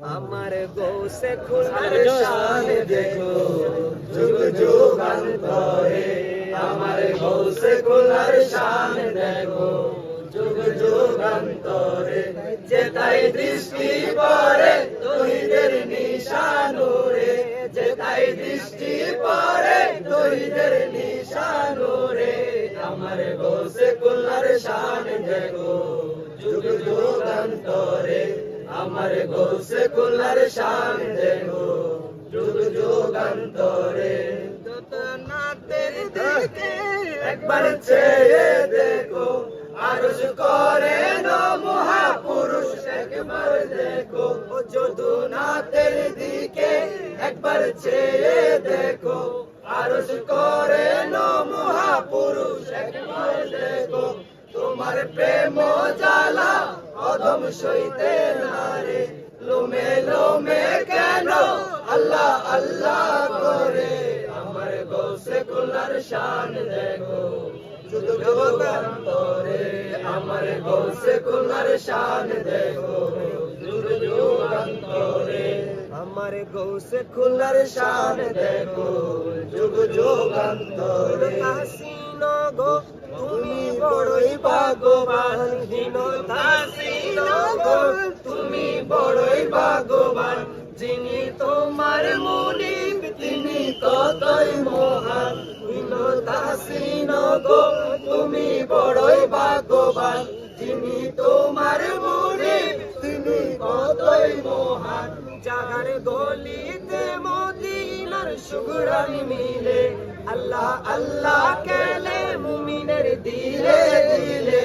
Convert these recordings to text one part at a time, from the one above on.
আমার গৌসে খুলার শান দেখো যুগ যুগান্তরে, আমার গৌসে খুলার শান দেখো যুগ যুগান্তরে, যেতাই দৃষ্টি পড়ে তহিদের নিশানুরে, যেতাই দৃষ্টি পড়ে তহিদের নিশানুরে, আমার গৌসে খুলার শান দেখো যুগ যুগান্তরে, আমার গৌসে খুলার শান দেখো যুগ যুগান্তরে। নাতের দিকে একবার চেয়ে দেখো, আরশ করে মহাপুরুষ একবার দেখো, যদু নাতের দিকে একবার চেয়ে দেখো, আরশ করে মহাপুরুষ একবার দেখো, তোমার প্রেম জ্বালা অদম সইতে নারে, লোমে লোমে কেন আল্লাহ আল্লাহ করে, আমার গৌসে খুলার শান দেখো যুগ যুগান্তরে, আমার গৌসে খুলার শান দেখো যুগ যুগান্তরে, আমার গৌসে খুলার শান দেখো যুগ যুগান্তরে। হাসিন গো তুমি বড়ই ভাগ্যবান, হাসিন গো তুমি বড়ই ভাগ্যবান, যিনি তোমার মুনিব তিনি কতই মহান, হাসিন গো তুমি বড়ই ভাগ্যবান, যিনি তোমার মুনিব তিনি কতই মহান, যাহার গলিতে মদিনার সুগরান মিলে, আল্লাহ আল্লাহ কেলে মুমিনের দিলে দিলে,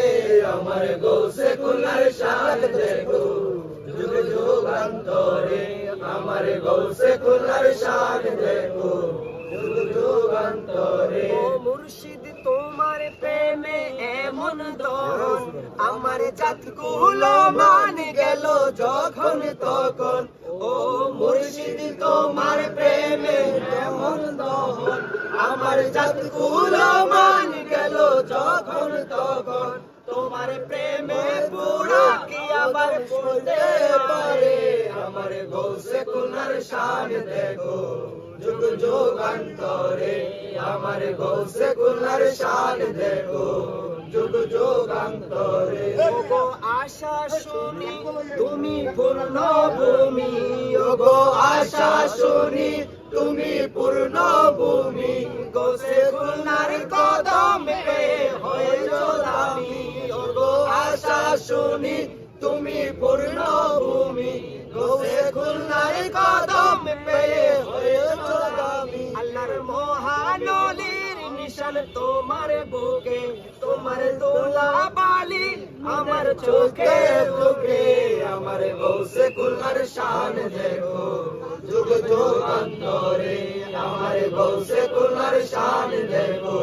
আমার গৌসে খুলার শান দেখো যুগ যুগান্তরে, আমার গৌসে খুলার শান দেখো যুগ যুগান্তরে। ও মুর্শিদ তোমার প্রেমে এমন দহন, আমার জাতগুলো মান গেল যখন তখন, ও মুর্শিদ তোমার প্রেমে এমন দহন, আমার জাতগুলো মান গেল যখন তখন, তোমার প্রেমে পুরা কি আবার পড়তে পারে, আমার গৌসে খুলার শান দেখো যুগ যুগান্তরে, আমার গৌসে খুলার শান দেখো যুগ যুগান্তরে। ওগো আশা শুনি তুমি পূর্ণ ভূমি, ওগো আশা শুনি তুমি পূর্ণ ভূমি, গৌসে খুলার কদম পেয়ে হয়েছো দামি, ওগো আশা শুনি তুমি পূর্ণ ভূমি, গৌসে খুলার কদম পেয়ে হয়েছো দামি, আল্লাহর মহানলির নিশান তোমার বুকে, তোমার দোলা বালি আমার চোখে চোখে, আমার গৌসে খুলার শান দেখো যুগ যুগান্তরে, আমার গৌসে খুলার শান দেখো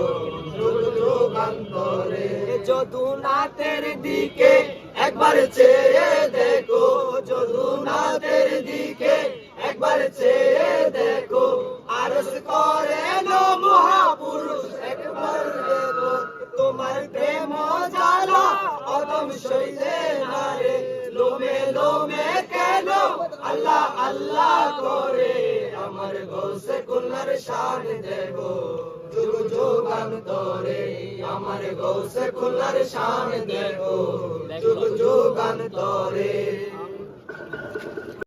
যুগ যুগান্তরে। যদু নাতের দিকে একবার চেয়ে দেখো, যদু নাতের দিকে একবার চেয়ে দেখো, আরশ করে মহাপুরুষ একবার দেখো, তোমার প্রেম জ্বালা অদম সইতে নারে, লোমে লোমে কেন আল্লাহ আল্লাহ করে, আমার গৌসে খুলার শান দেখো যুগ যুগান্তরে, আমার গৌসে খুলার শান দেখো যুগ যুগান্তরে।